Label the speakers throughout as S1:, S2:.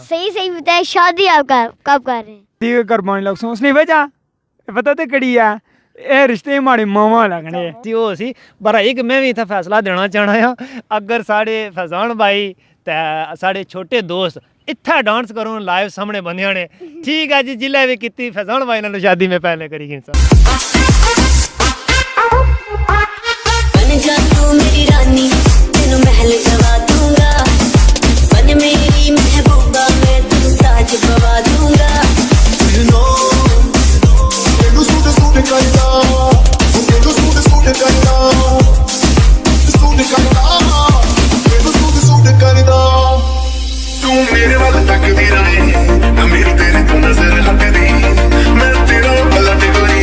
S1: सही सही बताएं, शादी आप कब कर रहे हैं?
S2: ठीक करवाने लग सो उसने वजह पता ते कड़ी है ਇਹ ਰਿਸ਼ਤੇ ਮਾੜੇ ਮਾਵਾਂ ਲੱਗਣੇ
S3: ਸੀ ਉਹ ਸੀ ਪਰ ਇੱਕ ਮੈਂ ਵੀ ਇੱਥੇ ਫੈਸਲਾ ਦੇਣਾ ਚਾਹਣਾ ਆ ਅਗਰ ਸਾਡੇ ਫੈਜ਼ਾਨ ਭਾਈ ਤੇ ਸਾਡੇ ਛੋਟੇ ਦੋਸਤ ਇੱਥੇ ਡਾਂਸ ਕਰਨ ਲਾਈਵ ਸਾਹਮਣੇ ਬੰਦਿਆਂ ਨੇ ਠੀਕ ਹੈ ਜੀ ਜਿੱਲੇ ਵੀ ਕੀਤੀ ਫੈਜ਼ਾਨ ਭਾਈ ਨਾਲ ਸ਼ਾਦੀ ਮੈਂ ਪਹਿਲੇ ਕਰੀ ਇਨਸਾਨ
S4: बन जा तू मेरी रानी तेनू महल जवा दूंगा बन मेरी महबूबा मैं तेनू ताज पवा दूंगा
S5: You know, tendo sud karda, tendo sud karda, tendo sud karda. तू मेरे वाल तकदी रहे, ना मेरी तेरे तो नजर हटदी, मैं तेरा पलट गई,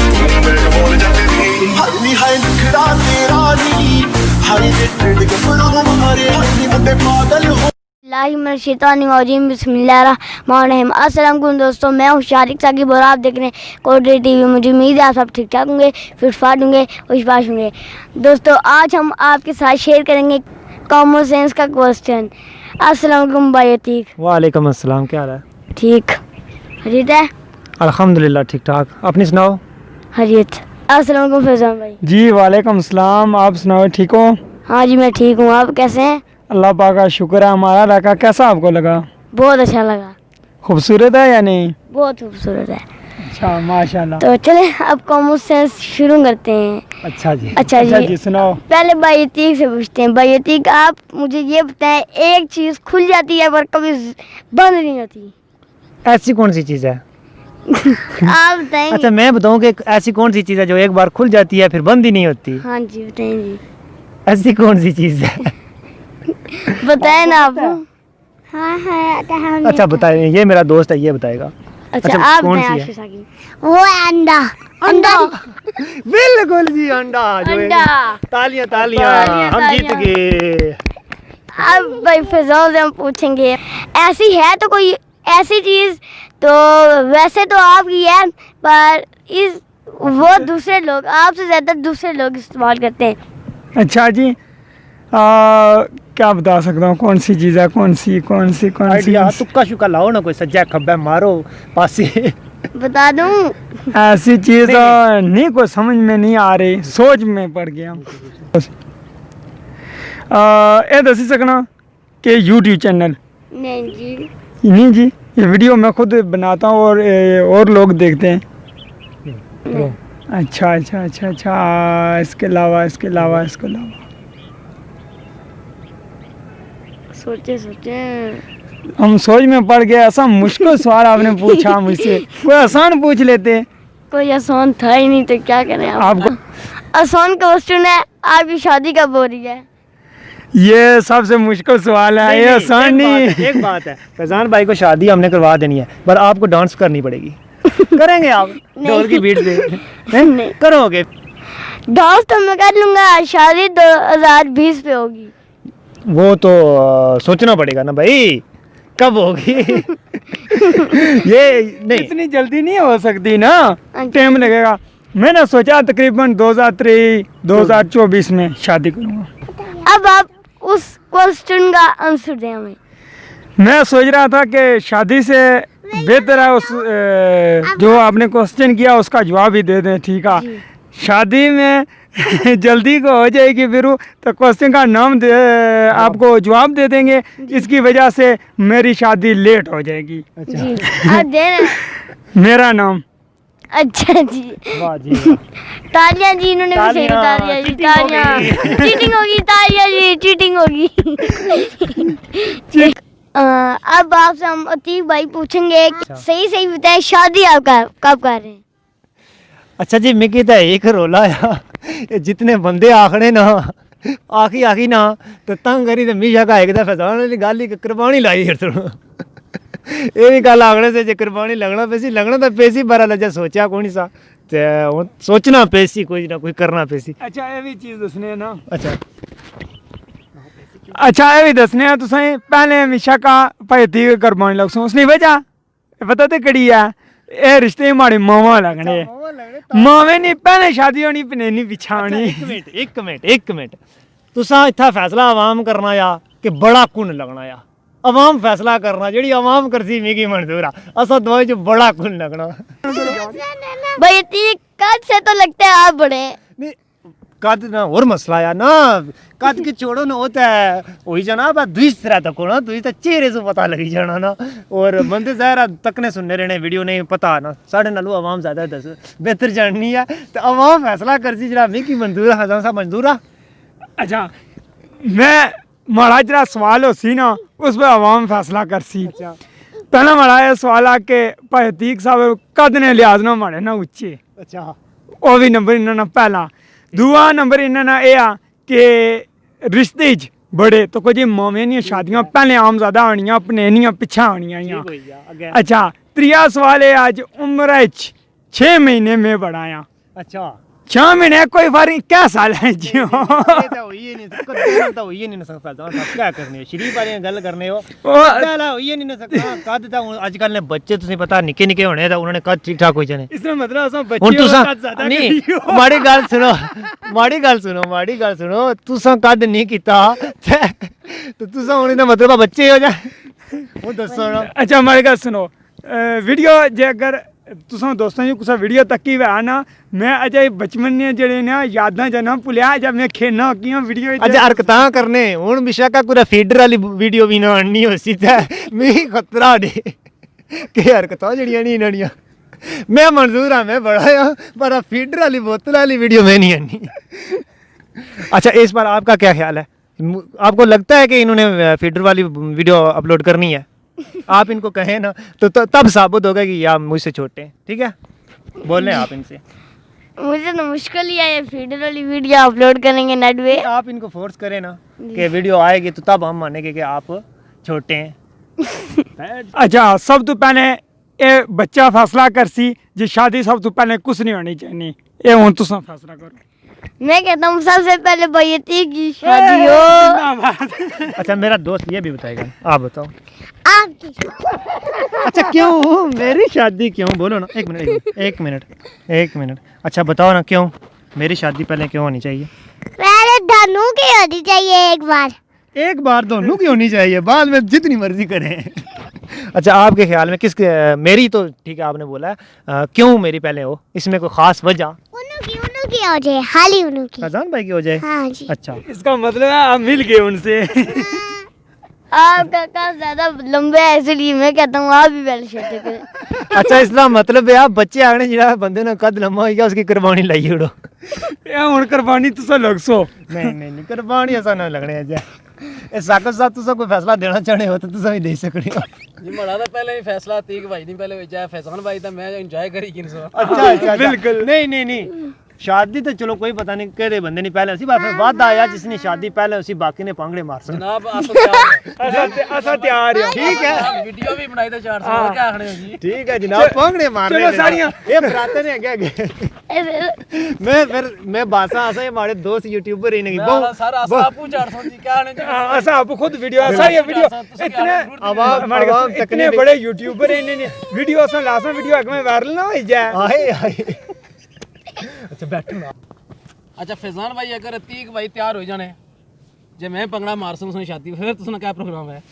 S5: तू मेरे बोल जाती थी. हाय नी हाय नखरा तेरा नी, हाय रे ट्रेंड के फड़ो हमारे, हाय नी बंदे पागल हो.
S1: बिस्मिल्लाहिर्रहमानिर्रहीम। अस्सलाम वालेकुम दोस्तों, मैं हूँ शारिक साकिब और आप देख रहे हैं कोडे टीवी। मुझे उम्मीद है आप सब ठीक ठाक होंगे, फिट फाट होंगे, खुशबाश होंगे। दोस्तों आज हम आपके साथ शेयर करेंगे कॉमन सेंस का क्वेश्चन। अस्सलाम वालेकुम भाई अतीक।
S3: वालेकुम अस्सलाम, क्या हाल है?
S1: ठीक हरियत है?
S3: अल्हम्दुलिल्लाह ठीक ठाक, अपनी सुनाओ।
S1: हरियत। अस्सलाम वालेकुम फैजान भाई।
S2: जी वालेकुम सलाम, आप सुनाओ ठीक हो?
S1: हाँ जी मैं ठीक हूँ, आप कैसे हैं?
S2: अल्लाह पाक का शुक्र है। हमारा इलाका कैसा आपको लगा?
S1: बहुत अच्छा लगा।
S2: खूबसूरत है या नहीं?
S1: बहुत खूबसूरत है।
S2: अच्छा माशाल्लाह।
S1: तो चले अब कॉमन सेंस शुरू करते हैं।
S2: अच्छा जी,
S1: अच्छा जी
S2: सुनाओ।
S1: पहले भाई अतीक से पूछते हैं। भाई अतीक आप मुझे ये बताएं, एक चीज़ खुल जाती है पर कभी बंद नहीं होती।
S3: ऐसी कौन सी चीज़ है?
S1: आप बताएंगे?
S3: अच्छा मैं बताऊँ कि ऐसी कौन सी चीज़ है जो एक बार खुल जाती है फिर बंद ही नहीं होती?
S1: हाँ जी बताएं जी।
S3: ऐसी कौन सी चीज़ है?
S1: बताएं ना आप। हाँ हाँ
S3: अच्छा बताए, ये मेरा दोस्त है, ये बताएगा।
S1: अच्छा आप
S3: कौन
S1: बताएं
S3: सी है?
S1: आशीष साकिब। वो है अंडा। अंडा
S3: बिल्कुल जी, अंडा जो है।
S1: अंडा।
S3: तालियां
S1: तालियां,
S3: तालियां, हम जीत
S1: तालियां।
S3: गए।
S1: अब भाई फिजाओं से हम पूछेंगे, ऐसी है तो कोई ऐसी चीज़ तो वैसे तो आपकी है पर इस वो दूसरे लोग आपसे ज़्यादा दूसरे लोग इस्तेमाल करते हैं।
S2: अच्छा जी क्या बता सकता हूँ कौन सी चीज़ है? कौन सी
S3: आइडिया तुक्का शुक्का लाओ ना, कोई सज्जा खब्बा मारो पासे।
S1: बता दूं?
S2: ऐसी चीज़ नहीं कोई समझ में नहीं आ रही, सोच में पड़ गया। ये दसी सकना कि यूट्यूब चैनल?
S1: नहीं जी।
S2: नहीं जी, ये वीडियो मैं खुद बनाता हूँ और लोग देखते हैं। अच्छा अच्छा अच्छा अच्छा, इसके अलावा
S1: सोचे सोचे
S2: हम सोच में पड़ गए। ऐसा मुश्किल सवाल आपने पूछा मुझसे, कोई आसान पूछ लेते।
S1: कोई आसान था ही नहीं तो क्या करें
S2: आपको
S1: आसान क्वेश्चन है, आपकी शादी कब हो रही है?
S2: ये सबसे मुश्किल सवाल है, ये आसान नहीं।
S3: एक बात है, फैजान भाई को शादी हमने करवा देनी है पर आपको डांस करनी पड़ेगी। करेंगे आप ढोल की बीट पे?
S1: नहीं
S3: करोगे?
S1: डांस तो मैं कर लूंगा, शादी 2020 पे होगी।
S3: वो तो सोचना पड़ेगा ना भाई कब होगी। ये नहीं,
S2: इतनी जल्दी नहीं हो सकती ना, टाइम लगेगा। मैंने सोचा तकरीबन 2023-2024 में शादी करूँगा।
S1: अब आप उस क्वेश्चन का आंसर दें हमें।
S2: मैं सोच रहा था कि शादी से बेहतर है उस जो आपने क्वेश्चन किया उसका जवाब ही दे दें। ठीक है, शादी में जल्दी को हो जाएगी फिर तो क्वेश्चन का नाम आपको जवाब दे देंगे, इसकी वजह से मेरी शादी लेट हो जाएगी।
S1: जी आप दे रहे हैं?
S2: मेरा नाम।
S1: अच्छा जी,
S3: वाह जी वाह।
S1: तालियां जी, इन्होंने भी सही तालियां जी, तालियां। चीटिंग होगी, तालियां जी, चीटिंग होगी। अब आपसे हम अतीक भाई पूछेंगे, सही सही बताएं, शादी आप कब कर रहे हैं?
S3: अच्छा जी, मिगी तो एक रोला आ, ये जितने बंदे आखने ना आखी ना तो तंग करी तो मीशा का एक फैजान वाली गल ही कुर्बानी लाई फिर तू। ये भी गल आखने से जे कुर्बानी लगना तो पेसी बारा लजा सोचा कौन सा ते सोचना पेसी कोई ना कोई करना पेसी।
S2: अच्छा ये भी चीज़ दसने ना।
S3: अच्छा
S2: ये भी दसने तुसें पहले हमेशा का भाई दी कुर्बानी लग सो उसने वजह पता ते कड़ी है, ये रिश्ते माड़े मावा लगने। मावे नहीं पहले शादी होनी पनेनी पिछा होनी।
S3: एक मिनट तुसा इत्था फैसला आवाम करना या कि बड़ा कुन लगना या? अवाम फैसला करना जेड़ी अवाम करसी मिगी मंजूर आ असा दोए च बड़ा कुल लगना
S1: भाई तीक कद से तो लगता है आप बड़े हैं।
S3: नहीं कद ना और मसला या ना कद के छोड़ो ना होता है वही जाना बस दूसरा तक ना दूसरा चेहरे से पता लगी जाना ना और बंदे ज़ाहिर तकने सुनने रहने वीडियो नहीं पता ना साढ़े नालू अवाम ज़्यादा दस बेहतर जाननी है तो अवाम फैसला करसी जरा मिगी मंजूर है हज़ार साहब मंजूर आ
S2: अच्छा मैं माड़ा जरा सवाल हो सी ना उस पर आवाम फैसला कर सी पहला माड़ा ये सवाल आ के भाई अतीक साहब कद ने लिहाज ना माड़े ना उच्चे
S3: अच्छा
S2: वो भी नंबर इन्होंने पहला दूआ नंबर इन्होंने ये आ कि रिश्ते च बड़े तो कुछ मामे दियां शादियां पहले आम ज़्यादा होनियां अपने नियां पिछा होनियां हियां। अच्छा त्रिया सवाल है आज उम्र 6 महीने में बड़ा आ
S3: अच्छा
S2: 6 महीने कोई फर्क क्या साल है जी
S3: ये तो होई नहीं सकता तो होई नहीं सकता आप क्या करने हो शरीफ वाली गल करने हो पहला होई नहीं सकता कद ता आजकल ने बच्चे तुसें पता निके निके होने ता उन्होंने कद ठीक ठाक हो जाने
S2: इसमें मतलब असां
S3: हुन
S2: बच्चे
S3: तुसा
S2: कद ज़्यादा
S3: नहीं
S2: करी हो।
S3: माड़ी गल सुनो तुसा कद नहीं कीता तो तुसा हुन इहदा मतलब बच्चे हो जाए वो दसो ना
S2: अच्छा हमारी गल सुनो वीडियो जे अगर तुसां दोस्तां जी कुछ वीडियो तक्की वे ना मैं अजय बचपन ने जेड़े ना यादां जना भुलिया जब मैं खेलना कियां वीडियो
S3: अच्छा हरकतां करने हुन बेशक पूरा फीडर वाली वीडियो भी ना आनी होसी ते मिगी खतरा दे कि हरकतां जड़ियां नहीं इन्हां मैं मंजूर हाँ मैं बड़ा हाँ पर फीडर वाली बोतल वाली वीडियो मैं नहीं आनी अच्छा इस बार आपका क्या ख्याल है आपको लगता है कि इन्होंने फीडर वाली वीडियो अपलोड करनी है आप इनको कहें ना तो तब साबित होगा कि आप मुझसे छोटे हैं ठीक है बोल रहे हैं आप इनसे
S1: मुझे तो मुश्किल ही है ये फीडर वाली वीडियो अपलोड करेंगे नेट पे।
S3: आप इनको फोर्स करें ना कि वीडियो आएगी तो तब हम मानेंगे कि आप छोटे हैं
S2: अच्छा सब तो पहले ये बच्चा फैसला कर सी जी शादी सब तो पहले कुछ नहीं होनी चाहिए ये हुन तुसां फैसला करो।
S1: मैं कहता हूँ सबसे पहले भाई अतीक की शादी हो।
S3: अच्छा मेरा दोस्त ये भी बताएगा आप बताओ
S1: आपकी
S3: अच्छा क्यों मेरी शादी क्यों बोलो ना एक मिनट अच्छा बताओ ना क्यों मेरी शादी पहले क्यों होनी चाहिए
S1: पहले धनु की होनी चाहिए एक बार
S3: दोनों की होनी चाहिए बाद में जितनी मर्जी करें अच्छा आपके ख्याल में किसके मेरी तो ठीक है आपने बोला क्यों मेरी पहले हो इसमें कोई खास वजह
S1: उनकी हो जाए हाली उनकी
S3: फैजान भाई की हो जाए
S1: हाँ जी।
S3: अच्छा
S2: इसका मतलब है आप मिल गए उनसे
S1: आपका काम ज्यादा लंबा है इसलिए मैं कहता हूँ आप भी पहले शादी करें।
S3: अच्छा इसका मतलब है आप बच्चे आने जिहड़ा बंदे ने कद लम्मा हो गया उसकी कुर्बानी लाई उड़ो
S2: ये हुन कुर्बानी तुसां लोग सो
S3: नहीं कुर्बानी ऐसा ना लगने अजे ए साकत साहब तुसा कोई फैसला देना चाहते हो तो तुसा भी दे सकते हो
S6: जी मड़ा तो पहले ही फैसला तीक भाई नहीं पहले हो जाए फैजान भाई तो मैं एंजॉय करी किन सो
S3: अच्छा
S2: बिल्कुल।
S3: नहीं शादी तो चलो कोई पता नहीं केड़े बंदे नहीं पहले उसी बात वादा आया जिसने शादी पहले उसी बाकी ने पांगड़े मार सन
S6: जनाब आप तैयार
S2: असा तैयार है
S3: ठीक है
S6: हो वीडियो भी बनाई तो 400 और क्या आखने हो जी
S3: ठीक है जनाब पांगड़े मार
S2: चलो सारियां
S3: ये बराते ने आगे मैं बासा आसा ये हमारे दोस्त यूट्यूबर ही नहीं
S6: सारा आपू 400 जी क्या आने जी
S2: असा आप खुद वीडियो सारी वीडियो इतने
S3: आवाम
S2: इतने बड़े यूट्यूबर हैं इन्होंने वीडियो असा लासा वीडियो अग में वायरल ना हो जाए
S3: आए
S6: अच्छा बैठो ना अच्छा फैजान भाई अगर तीक भाई तैयार हो जाने जे मैं पंगड़ा मार सूं उसने शादी फिर तुसना क्या प्रोग्राम है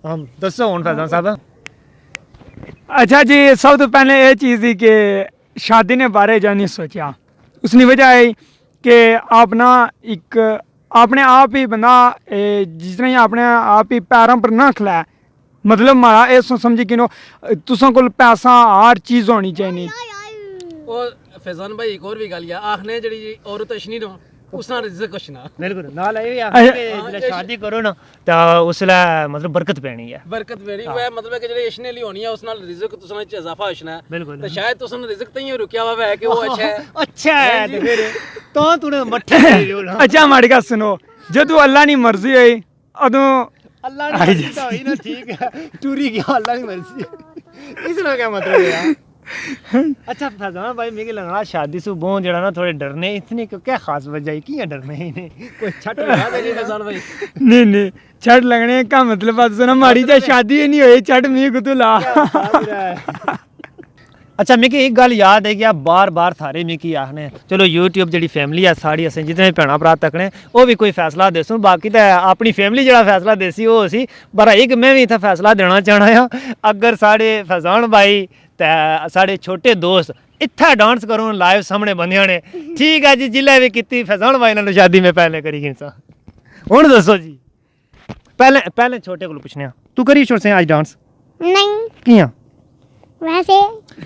S3: हम दसो हुन फैजान साहब
S2: अच्छा जी सब तो पहले ये चीज़ थी कि शादी ने बारे जानी सोचा उसकी वजह है कि आप ना एक अपने आप ही बंदा जिसने अपने आप ही पैरों पर ना खिलाए मतलब मारा ये समझी कि तुसां कोल पैसा हर चीज़ होनी चाहिए
S6: और फैजान भाई एक और भी गल है आखने जड़ी औरत अशनी नो उसना रिज़्क कुछना
S3: बिल्कुल नाल ये भी आखे कि जिसले शादी करो ना तो उसले मतलब बरकत पैनी है
S6: बरकत वेरी हुआ है मतलब कि जड़ी अशने ली होनी है उस नाल रिज़्क तुसना च इजाफा होना है
S3: बिल्कुल
S6: तो शायद तुसन रिज़्क तई रुकिया हुआ है कि वो
S3: अच्छा है तो फिर तो तूने मट्ठे दे दियो ना
S2: अच्छा हमारी गल सुनो जदों अल्लाह की मर्जी हुई अदों
S3: अल्लाह ने मर्जी तो हुई ना ठीक है टूरी गया अल्लाह की मर्जी इसका क्या मतलब है यार अच्छा फैजान भाई मुझे लगना शादी से बहुत जड़ा ना थोड़े डरने इतने क्या खास वजह है कि डरने ही नहीं कोई छट लगा दे फैजान भाई
S2: नहीं छठ लगने का मतलब बात सुना हमारी जो शादी ही नहीं हुई छठ मी को तो ला
S3: अच्छा मिगी एक गल याद है कि आप बार बार सारे मिगी आखने चलो यूट्यूब जी फैमिली है साड़ी असें जितने भैन भ्रा तकने वो भी कोई फैसला दस्सन बाकी तो अपनी फैमिली जो फैसला देसी वो सी पर एक मैं भी इतना फैसला देना चाहना हाँ अगर साढ़े फैजान भाई ते साढ़े छोटे दोस्त इत्थै डांस करो लाइव सामने बंदियां ने ठीक है जी जिले भी की फैजान भाई नाल शादी में पहले करी गिनसा हुण दसो जी पहले पहले छोटे को पूछने तू करी छोड़ से आज डांस
S1: नहीं
S3: किया
S1: वैसे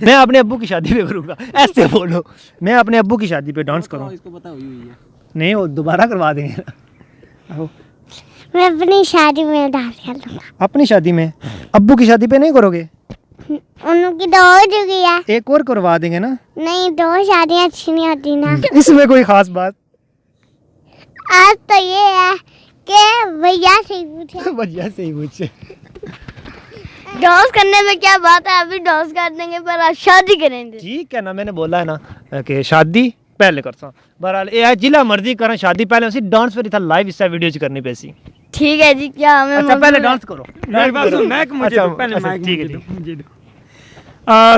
S3: मैं अपने अब्बू की शादी पे करूँगा ऐसे बोलो मैं अपने अब्बू की शादी पे डांस करूँ
S6: इसको पता हुई है
S3: नहीं वो दोबारा करवा देंगे आहो।
S1: मैं अपनी शादी में डांस कर लूँगा।
S3: अपनी शादी में अब्बू की शादी पे नहीं करोगे
S1: उनकी तो हो चुकी है।
S3: एक और करवा देंगे ना
S1: नहीं दो शादियाँ अच्छी नहीं होती ना।
S3: इसमें कोई खास बात
S1: आज तो ये है कि भैया से ही पूछे
S3: वजह से ही पूछे
S1: डांस करने में क्या बात है अभी डांस कर देंगे पर आज शादी करेंगे।
S3: ठीक है ना मैंने बोला है ना कि शादी पहले करता बहरहाल ये है जिला मर्जी करें शादी पहले उसी डांस फिर इतना लाइव इससे वीडियो करनी पैसी
S1: ठीक है जी क्या हमें
S3: अच्छा पहले डांस करो
S2: मेरी बात सुन मैक मुझे
S3: अच्छा,
S2: दो पहले
S3: अच्छा,
S2: मैक
S3: ठीक है,
S2: मुझे
S3: ठीक
S2: दो मुझे दो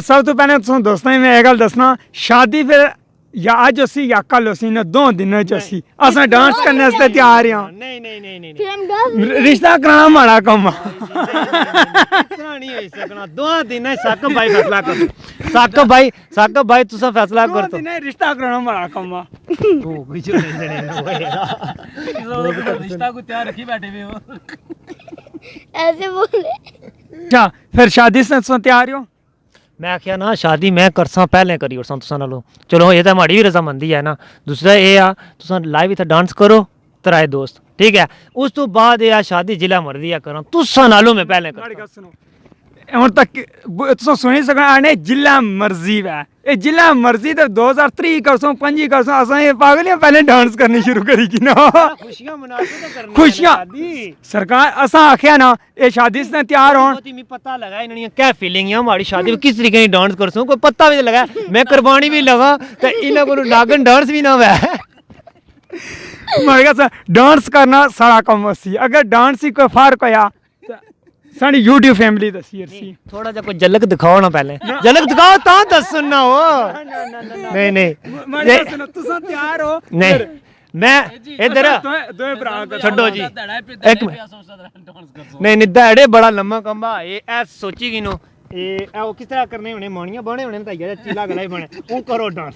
S2: सब तो पहले तुम दोस्तों में एक गल दसना शादी फिर या अज असी या कल असी ना दो दिन च असी असां डांस करने आस्ते तैयार हां
S3: नहीं नहीं नहीं नहीं
S1: फिर हम डांस
S2: रिश्ता कराना माड़ा कम आ
S3: इतना नहीं हो सकना दो दिन साकब भाई फैसला कर साकब भाई तुसा फैसला कर तो
S2: रिश्ता कराना माड़ा कम आ
S3: ओ भी जो नहीं
S6: रिश्ता को तैयार रखी बैठे हुए हो
S1: ऐसे बोले।
S2: अच्छा फिर शादी से तुम तैयार हो
S3: मैं आख्या ना शादी मैं करसा पहले करी और तुसा नालों चलो ये तो हमारी भी रजामंदी है ना दूसरा ये आ तुसा लाइव इतना डांस करो तराए दोस्त ठीक है उस तो बाद ये आ शादी जिला मर्जी आ करा तुसा नालों में पहले
S2: माड़ी
S3: कर
S2: गल सुनो ਹੁਣ ਤੱਕ ਤੁਸੀਂ ਸੁਣੀ ਸਕਣਾ ਆਨੇ ਜ਼ਿਲ੍ਹਾ ਮਰਜ਼ੀ ਵਾ ਇਹ ਜ਼ਿਲ੍ਹਾ ਮਰਜ਼ੀ ਤੇ 2023 ਕਰਸੋਂ 25 ਕਰਸੋਂ ਅਸਾਂ ਇਹ ਪਾਗਲ ਆ ਪਹਿਲੇ ਡਾਂਸ ਕਰਨੀ ਸ਼ੁਰੂ ਕਰੀ ਕਿ ਨਾ
S3: खुशियां मनाते तो करनी
S2: खुशियां सरकार असां आख्या ना ये शादी से तैयार होन
S3: मैं पता लगा इन्होंने क्या फीलिंग है हमारी शादी में किस तरीके की डांस कर सो कोई पता भी नहीं लगा मैं कुर्बानी भी लगा तो इन्हें को नागन डांस भी ना हुआ
S2: मैं कहा डांस करना सारा कम सी अगर डांस ही कोई फर्क होया साडी YouTube फैमिली दसी असी
S3: थोड़ा जा कोई झलक दिखाओ ना पहले झलक दिखाओ ता दस सुनना हो नहीं नहीं
S2: मैं सुनो तुसा तैयार हो
S3: नहीं मैं इधर
S2: दो भरा
S3: छड्डो जी
S6: एक
S3: नहीं नहीं दाड़े बड़ा लम्मा कंबा ये ऐस सोची कि नो ये वो किस तरह करने होने मानियां बने होने तो यार चीला गला ही बने वो करो डांस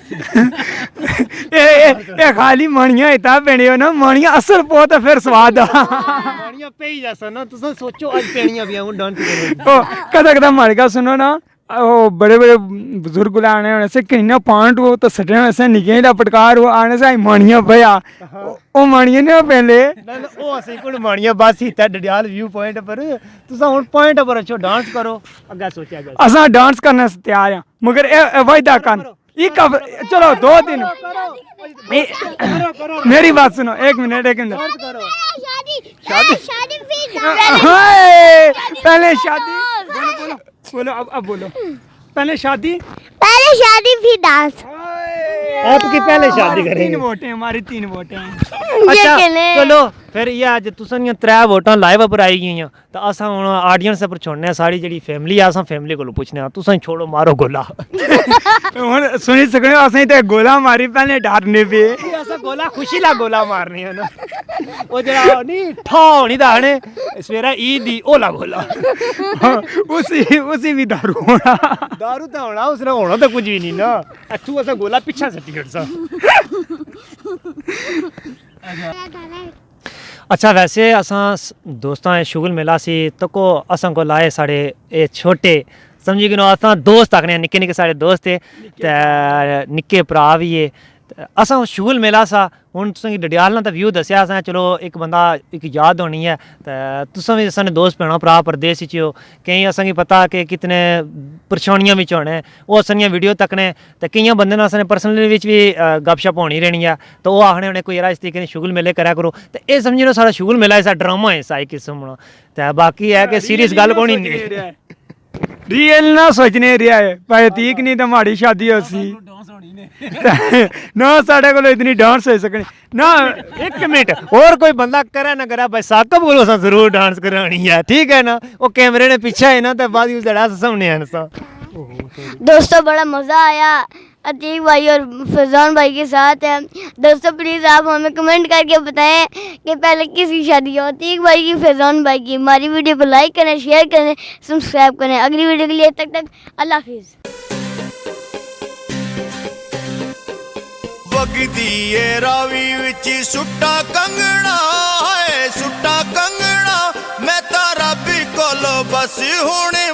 S2: ए खाली मणियां इता पेणी हो ना मणियां असल पोत फिर स्वाद आ
S3: मानियां पे ही जैसा ना तुम सोचो आज पेणियां भी आऊं डांस करो
S2: ओ कदा मारी गल सुनो ना वो बड़े बड़े बुजुर्ग आने होने से कहीं पॉइंट वो तो सटने होने से निके दा पटकार वो आने से मानियां भया ओ मानियां ने पहले
S3: ओ असली कोण मानियां बस ही ता डडियाल व्यू पॉइंट पर तुसा हुन पॉइंट पर अच्छो डांस करो अगे सोचा गल
S2: असां डांस करने से तैयार हैं मगर ए वायदा कर एक चलो 2 दिन मेरी बात सुनो एक मिनट
S1: शादी
S2: पहले शादी बोलो अब बोलो पहले शादी
S1: फिर डांस।
S3: आपकी पहले शादी करेंगे
S2: 3 वोटें हमारी 3 वोटें
S3: अच्छा चलो फिर ये अज तुसां 3 वोटां लाइव पर आई गईयां तो असां हुन ऑडियंस पर छोड़ने सारी जेह्ड़ी फैमिली असां फैमिली कोलों पुछने आ तुसां छोड़ो मारो गोला
S2: हुन सुनी सकने हो असें ते गोला मारी पहले डरने पे
S3: असां गोला खुशी ला गोला मारनी है ना ओ जेड़ा नहीं ठौनी दा ने सवेरा ईद दी ओला गोला
S2: उसी भी दारू होना
S3: दारू तो होना उसने होना तो कुछ भी नहीं ना अथू असां गोला पीछा सट्टी करसा अच्छा वैसे असां दोस्तां शुगल मेला सी तको असां को लाए साढ़े ए छोटे समझी गिनो असां दोस्त आखने निक्के निक्के साढ़े दोस्त थे ते निक्के भरा भी है असां शुगल मेला सा हुन तुसें गी डडियाल ना व्यू दस्सेआ असें चलो एक बंदा एक याद होनी है ते तुसां भी असां दोस्त भैणा भरा परदेस च हो केईं असें गी पता कि कितने परेशानियां बिच होने ओह् असां वीडियो तकने ते केइयां बंदे ने असें पर्सनली बिच भी गपशप होनी रहनी है तो ओह् आखने होने कोई यार इस तरीके शुगल मेले करा करो ते एह् समझी लो साढ़ा शुगल मेला ऐसा ड्रामा है सा एक किस्म दा ते बाकी है कि सीरियस गल कोई नहीं
S2: रियल ना सोचने रिया है भाई ठीक नहीं तो हमारी शादी होसी ना साढ़े को इतनी डांस हो सकनी ना
S3: एक मिनट और कोई बंदा करे ना करे भाई साकब को जरूर डांस करानी है ठीक है ना वो कैमरे ने पीछे है ना तो बाद उस लड़ा सामने है ना
S1: दोस्तों बड़ा मज़ा आया अतीक भाई और फैज़ान भाई के साथ है। दोस्तों प्लीज़ आप हमें कमेंट करके बताएं कि पहले किसकी शादी हो, अतीक भाई की फैज़ान भाई की। हमारी वीडियो को लाइक करें, शेयर करें, सब्सक्राइब करें। अगली वीडियो के लिए तक अल्लाह हाफिज़।
S7: वगदी ए रावी विच सुट्टा कंगना है सुट्टा कंगना मैं तारा भी कोलो बस हुणे